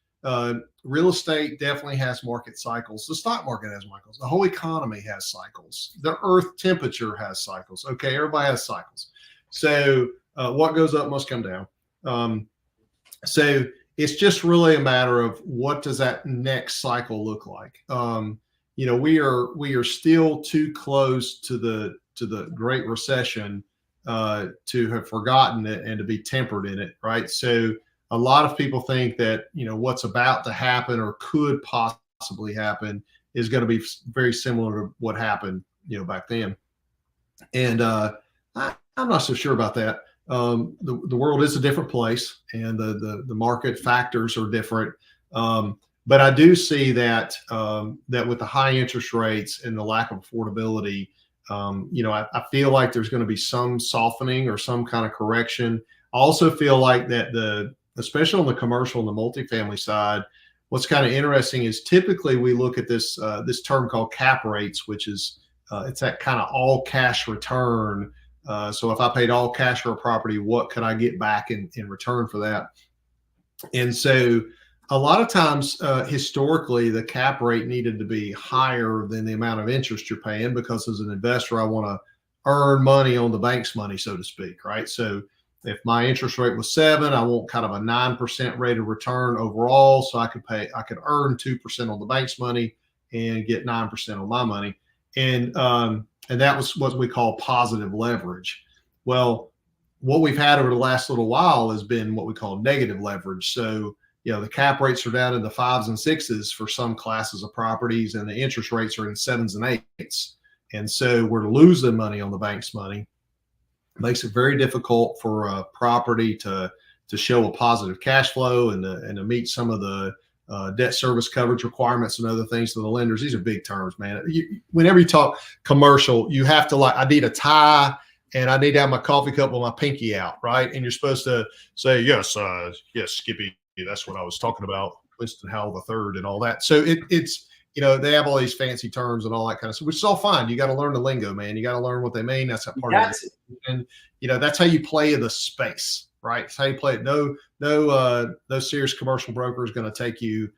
real estate definitely has market cycles. The stock market has cycles. The whole economy has cycles. The earth temperature has cycles. Okay, everybody has cycles. So what goes up must come down. So it's just really a matter of what does that next cycle look like. You know, we are still too close to the Great Recession to have forgotten it and to be tempered in it, right? So a lot of people think that, you know, what's about to happen or could possibly happen is going to be very similar to what happened, you know, back then. And I'm not so sure about that. The world is a different place, and the market factors are different. But I do see that that with the high interest rates and the lack of affordability, you know, I feel like there's going to be some softening or some kind of correction. I also feel like that especially on the commercial and the multifamily side, what's kind of interesting is typically we look at this term called cap rates, which is it's that kind of all cash return. So if I paid all cash for a property, what could I get back in return for that? And so a lot of times, historically, the cap rate needed to be higher than the amount of interest you're paying, because as an investor, I want to earn money on the bank's money, so to speak, right? So if my interest rate was 7, I want kind of a 9% rate of return overall, so I could earn 2% on the bank's money and get 9% on my money, and that was what we call positive leverage. Well, what we've had over the last little while has been what we call negative leverage. So, you know, the cap rates are down in the 5s and 6s for some classes of properties, and the interest rates are in 7s and 8s. And so we're losing money on the bank's money. It makes it very difficult for a property to show a positive cash flow and to meet some of the debt service coverage requirements and other things to the lenders. These are big terms, man. Whenever you talk commercial, you have to, like, I need a tie and I need to have my coffee cup with my pinky out, right? And you're supposed to say, yes, Skippy, that's what I was talking about, Winston Howell III and all that. So it's, you know, they have all these fancy terms and all that kind of stuff, which is all fine. You got to learn the lingo, man. You got to learn what they mean. That's a part of it. And, you know, that's how you play the space, right? That's how you play it. No serious commercial broker is going to take you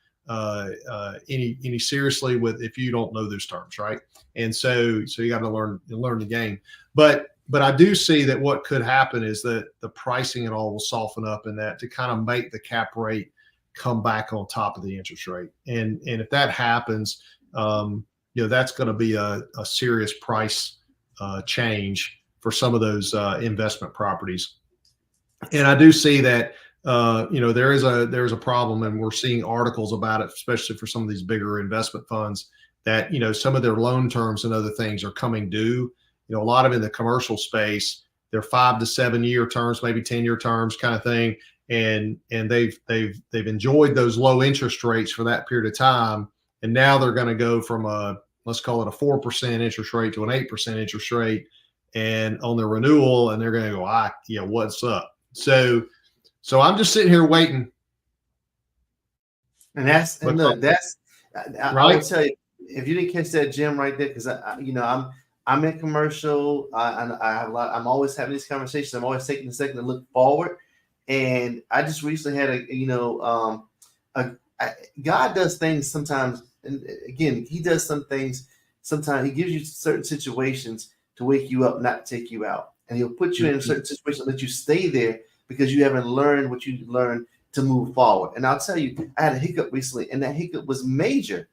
any seriously if you don't know those terms, right? And so you got to learn the game. But I do see that what could happen is that the pricing and all will soften up, and that to kind of make the cap rate come back on top of the interest rate. And if that happens, you know, that's going to be a serious price change for some of those investment properties. And I do see that, you know, there is a problem, and we're seeing articles about it, especially for some of these bigger investment funds, that, you know, some of their loan terms and other things are coming due. You know, a lot of in the commercial space, they're 5 to 7 year terms, maybe 10-year terms kind of thing. And they've enjoyed those low interest rates for that period of time. And now they're going to go from let's call it a 4% interest rate to an 8% interest rate, and on their renewal, and they're going to go, yeah, what's up? So I'm just sitting here waiting. And I will tell you, if you didn't catch that, Jim, right there, because I'm in commercial. I have a lot. I'm always having these conversations. I'm always taking a second to look forward. And I just recently had God does things sometimes. And again, He does some things. Sometimes He gives you certain situations to wake you up, not take you out. And He'll put you in a certain situation, let you stay there because you haven't learned what you learned to move forward. And I'll tell you, I had a hiccup recently, and that hiccup was major.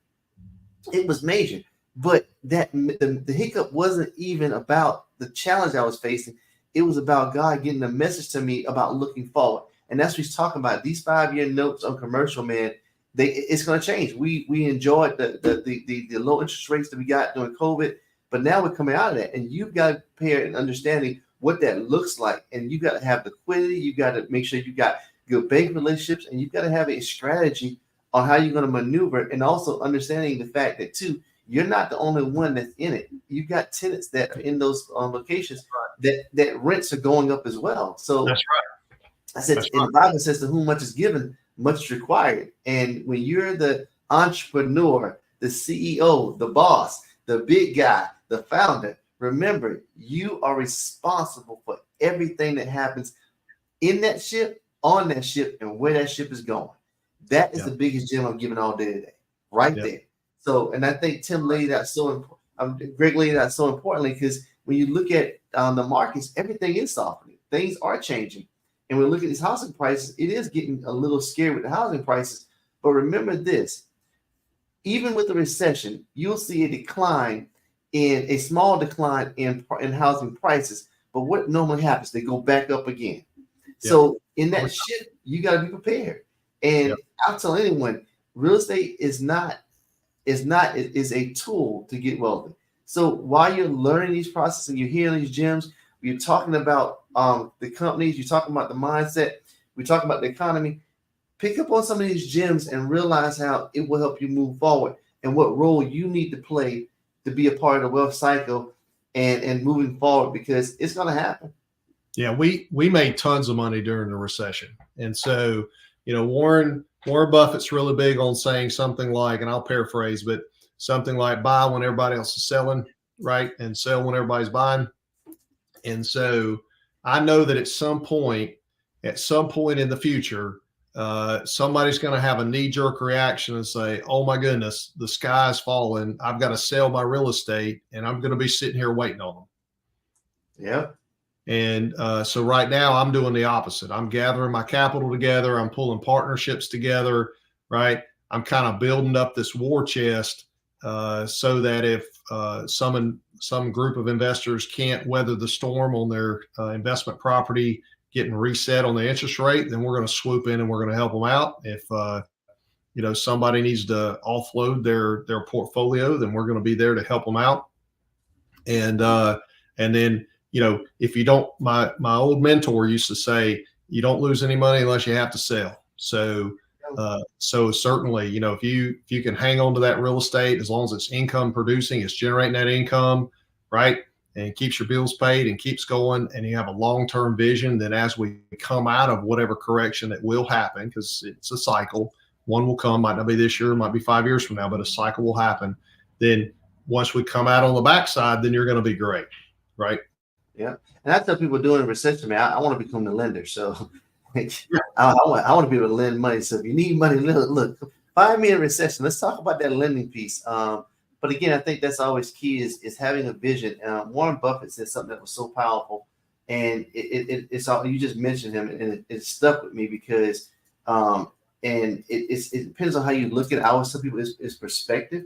It was major. But the hiccup wasn't even about the challenge I was facing. It was about God getting a message to me about looking forward. And that's what He's talking about. These 5-year notes on commercial, man, it's going to change. We enjoyed the low interest rates that we got during COVID, but now we're coming out of that. And you've got to prepare and understanding what that looks like. And you got to have liquidity. You got to make sure you got good bank relationships, and you've got to have a strategy on how you're going to maneuver, and also understanding the fact that too, you're not the only one that's in it. You've got tenants that are in those locations that rents are going up as well. So That's right. I said, in the Bible says, to whom much is given, much is required. And when you're the entrepreneur, the CEO, the boss, the big guy, the founder, remember, you are responsible for everything that happens in that ship, on that ship, and where that ship is going. That is the biggest gem I'm giving all day today, right there. So, and I think Tim laid out Greg laid out so importantly, because when you look at the markets, everything is softening. Things are changing. And when we look at these housing prices, it is getting a little scary with the housing prices. But remember this, even with the recession, you'll see a small decline in housing prices. But what normally happens, they go back up again. So in that shift, you got to be prepared. And I'll tell anyone, real estate is a tool to get wealthy. So while you're learning these processes and you're hearing these gems, we're talking about the companies, you're talking about the mindset, we're talking about the economy. Pick up on some of these gems and realize how it will help you move forward and what role you need to play to be a part of the wealth cycle and moving forward, because it's going to happen. Yeah, we made tons of money during the recession. And so, Warren Buffett's really big on saying something like, and I'll paraphrase, but something like buy when everybody else is selling, right? And sell when everybody's buying. And so I know that at some point in the future, somebody's going to have a knee-jerk reaction and say, oh my goodness, the sky's falling. I've got to sell my real estate and I'm going to be sitting here waiting on them. Yeah. And so right now I'm doing the opposite. I'm gathering my capital together. I'm pulling partnerships together, right? I'm kind of building up this war chest so that if some group of investors can't weather the storm on their investment property getting reset on the interest rate, then we're going to swoop in and we're going to help them out. If somebody needs to offload their portfolio, then we're going to be there to help them out. And then, if you don't, my old mentor used to say, you don't lose any money unless you have to sell. So certainly, if you can hang on to that real estate, as long as it's income producing, it's generating that income, right? And it keeps your bills paid and keeps going, and you have a long-term vision, then as we come out of whatever correction that will happen, because it's a cycle, one will come, might not be this year, might be 5 years from now, but a cycle will happen. Then once we come out on the backside, then you're going to be great, right? Yeah. And I tell people doing a recession, man, I want to become the lender. So I want to be able to lend money. So if you need money, look, find me in a recession. Let's talk about that lending piece. But again, I think that's always key is having a vision. Warren Buffett said something that was so powerful, and it's all, you just mentioned him, and it stuck with me because and it depends on how you look at it. I always tell people it's perspective,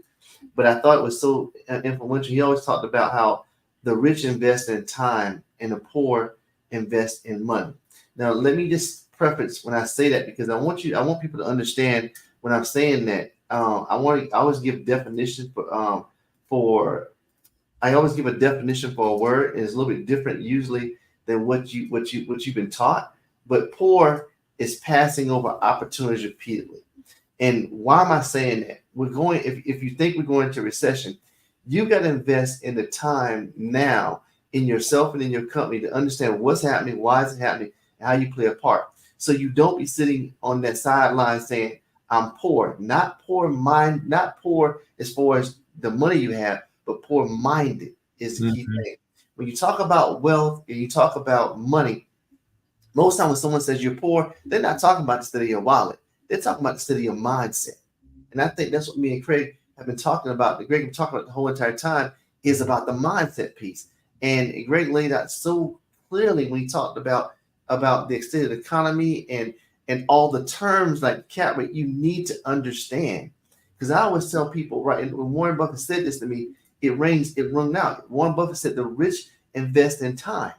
but I thought it was so influential. He always talked about how the rich invest in time and the poor invest in money. Now, let me just preface when I say that, because I want people to understand when I'm saying that. I always give definitions I always give a definition for a word, and it's a little bit different usually than what you've been taught. But poor is passing over opportunities repeatedly. And why am I saying that? If you think we're going into recession, you got to invest in the time now in yourself and in your company to understand what's happening, why is it happening, and how you play a part. So you don't be sitting on that sideline saying, I'm poor, not poor as far as the money you have, but poor minded is the key thing. When you talk about wealth and you talk about money, most time when someone says you're poor, they're not talking about the state of your wallet. They're talking about the state of your mindset. And I think that's what me and Greg have been talking about. Greg been talking about the whole entire time is about the mindset piece. And Greg laid out so clearly when he talked about the extended economy and all the terms like cap rate you need to understand. Because I always tell people, right, and when Warren Buffett said this to me, it rung out. Warren Buffett said the rich invest in time.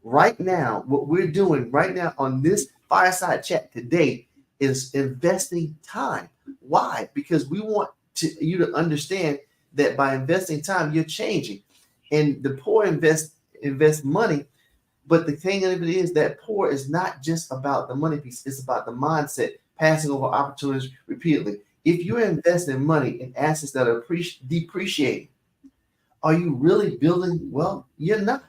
Right now, what we're doing right now on this Fireside Chat today is investing time. Why? Because we want you to understand that by investing time, you're changing. And the poor invest money. But the thing of it is that poor is not just about the money piece. It's about the mindset, passing over opportunities repeatedly. If you're investing money in assets that are depreciating, are you really building wealth? You're not.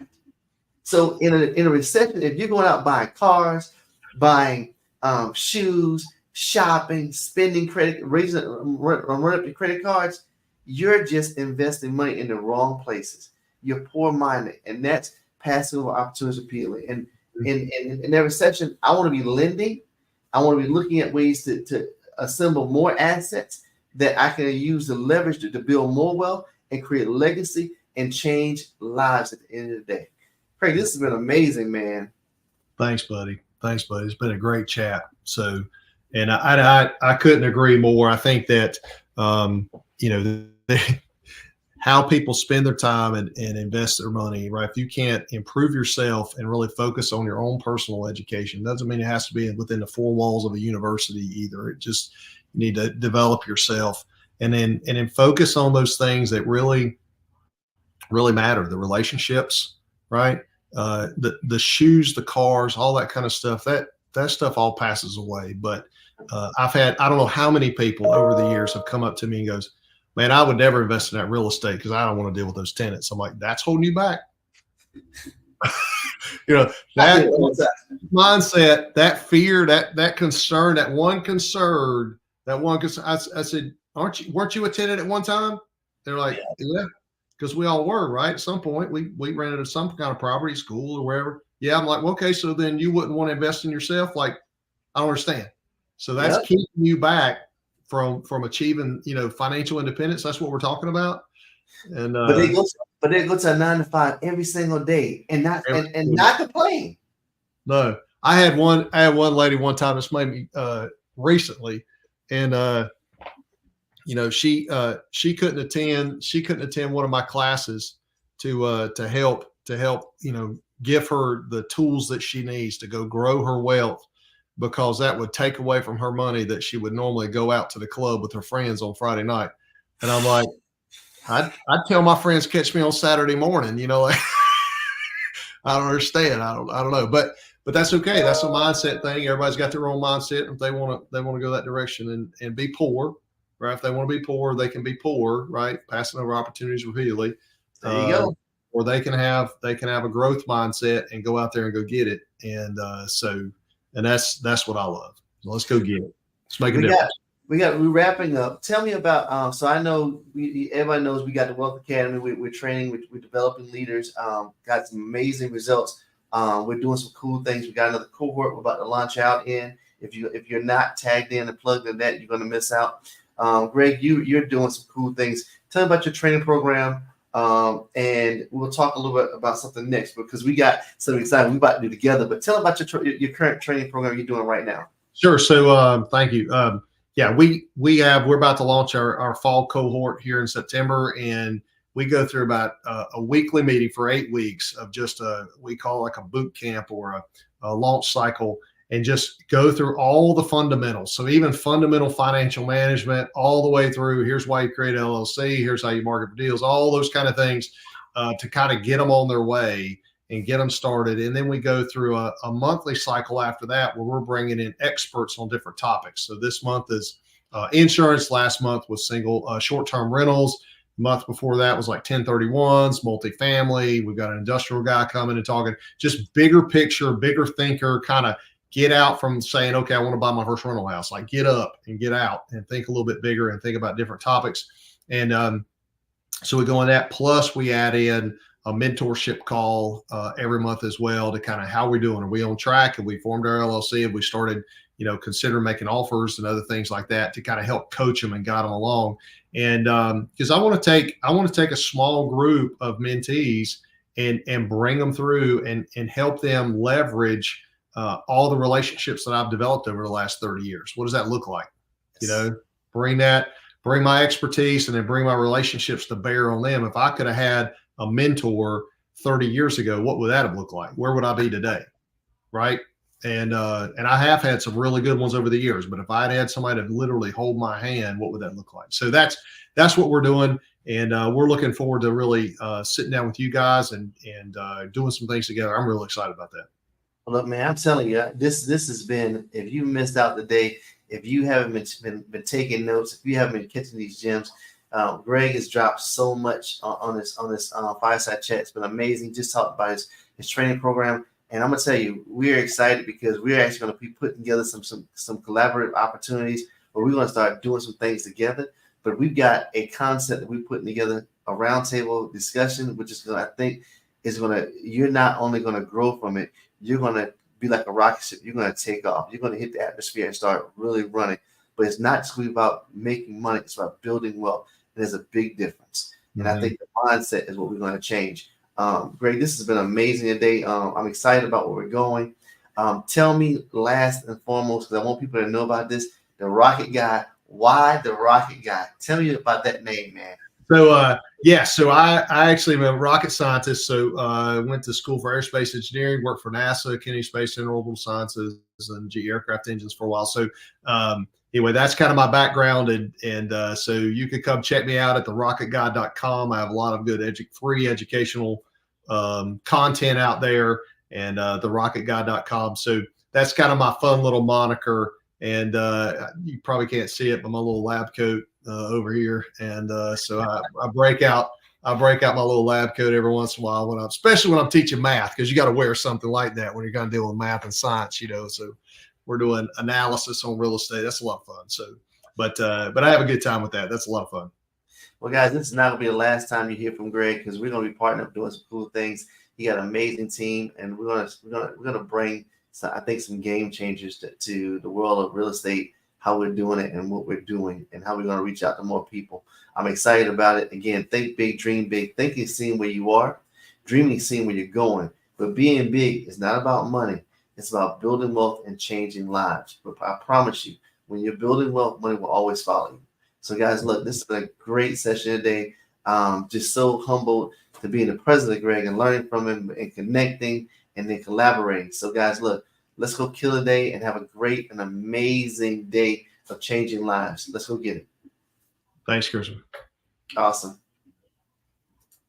So in a recession, if you're going out buying cars, buying shoes, shopping, spending credit, running up your credit cards, you're just investing money in the wrong places. You're poor-minded, and that's passive opportunities appealing. And in that recession, I want to be lending. I want to be looking at ways to assemble more assets that I can use to leverage to build more wealth and create legacy and change lives at the end of the day. Craig, this has been amazing, man. Thanks, buddy. Thanks, buddy. It's been a great chat. So, and I couldn't agree more. I think that, how people spend their time and invest their money, right? If you can't improve yourself and really focus on your own personal education, doesn't mean it has to be within the four walls of a university either. It just, you need to develop yourself and then focus on those things that really, really matter. The relationships, right? The shoes, the cars, all that kind of stuff, that stuff all passes away. But I don't know how many people over the years have come up to me and goes, man, I would never invest in that real estate because I don't want to deal with those tenants. I'm like, that's holding you back. That mindset, that fear, that concern, that one concern. I said, weren't you a tenant at one time? They're like, yeah, because we all were, right? At some point, we rented some kind of property, school or wherever. Yeah, I'm like, okay, so then you wouldn't want to invest in yourself? Like, I don't understand. So that's keeping you back from achieving, financial independence. That's what we're talking about. And but they go to a 9 to 5 every single day and not complain. No, I had one lady one time. This made me recently, and she couldn't attend one of my classes to help give her the tools that she needs to go grow her wealth, because that would take away from her money that she would normally go out to the club with her friends on Friday night. And I'm like, I'd tell my friends, catch me on Saturday morning, I don't understand. I don't know, but that's okay. That's a mindset thing. Everybody's got their own mindset. If they want to go that direction and be poor, right? If they want to be poor, they can be poor, right? Passing over opportunities repeatedly. There you go. Or they can have a growth mindset and go out there and go get it. And and that's what I love. So let's go get it. Let's make a difference. We're wrapping up. Tell me about. So I know everybody knows we got the Wealth Academy. We're training. We're developing leaders. Got some amazing results. We're doing some cool things. We got another cohort we're about to launch out in. If you're not tagged in and plugged in that, you're going to miss out. Greg, you're doing some cool things. Tell me about your training program. And we'll talk a little bit about something next because we got something exciting we're about to do together. But tell about your current training program you're doing right now. Sure. So thank you. We're about to launch our fall cohort here in September, and we go through about a weekly meeting for 8 weeks of just we call like a boot camp or a launch cycle, and just go through all the fundamentals. So even fundamental financial management, all the way through, here's why you create an LLC, here's how you market for deals, all those kind of things to kind of get them on their way and get them started. And then we go through a monthly cycle after that where we're bringing in experts on different topics. So this month is insurance. Last month was single short-term rentals. The month before that was like 1031s, multifamily. We've got an industrial guy coming and talking just bigger picture, bigger thinker, kind of get out from saying, okay, I want to buy my first rental house. Like get up and get out and think a little bit bigger and think about different topics. And so we go on that. Plus we add in a mentorship call every month as well to kind of how we're doing. Are we on track? Have we formed our LLC? Have we started, considering making offers and other things like that to kind of help coach them and guide them along? And because I want to take a small group of mentees and bring them through and help them leverage all the relationships that I've developed over the last 30 years. What does that look like? Bring my expertise and then bring my relationships to bear on them. If I could have had a mentor 30 years ago, what would that have looked like? Where would I be today? Right. And I have had some really good ones over the years, but if I'd had somebody to literally hold my hand, what would that look like? So that's what we're doing. And we're looking forward to really sitting down with you guys and doing some things together. I'm really excited about that. Well, look, man, I'm telling you, this has been, if you missed out today, If you haven't been taking notes, if you haven't been catching these gems, Greg has dropped so much on this Fireside Chat. It's been amazing. Just talked about his training program, and I'm gonna tell you, we're excited because we're actually gonna be putting together some collaborative opportunities where we're gonna start doing some things together. But we've got a concept that we're putting together, a roundtable discussion, which is gonna, I think, is gonna. You're not only gonna grow from it, you're gonna be like a rocket ship. You're gonna take off. You're gonna hit the atmosphere and start really running. But it's not just about making money; it's about building wealth. There's a big difference. And I think the mindset is what we're going to change. Greg, this has been amazing today. I'm excited about where we're going. Tell me last and foremost, because I want people to know about this, the Rocket Guy. Why the Rocket Guy? Tell me about that name, man. So, so I actually am a rocket scientist. So I went to school for aerospace engineering, worked for NASA, Kennedy Space Center, Orbital Sciences, and GE Aircraft Engines for a while. So anyway, that's kind of my background. And so you could come check me out at therocketguy.com. I have a lot of good free educational content out there, and therocketguy.com. So that's kind of my fun little moniker. And you probably can't see it, but my little lab coat over here. And so I break out my little lab coat every once in a while especially when I'm teaching math, because you got to wear something like that when you're going to deal with math and science, So we're doing analysis on real estate. That's a lot of fun. So, but I have a good time with that. That's a lot of fun. Well, guys, this is not gonna be the last time you hear from Greg, because we're gonna be partnering up doing some cool things. He got an amazing team, and we're gonna bring some game changers to the world of real estate, how we're doing it and what we're doing and how we're going to reach out to more people. I'm excited about it. Again, think big, dream big. Thinking, seeing where you are, dreaming, seeing where you're going. But being big is not about money. It's about building wealth and changing lives. But I promise you, when you're building wealth, money will always follow you. So guys, look, this has been a great session today. Just so humbled to be in the presence of Greg and learning from him and connecting and then collaborating. So guys, look, let's go kill a day and have a great and amazing day of changing lives. Let's go get it. Thanks, Chris. Awesome.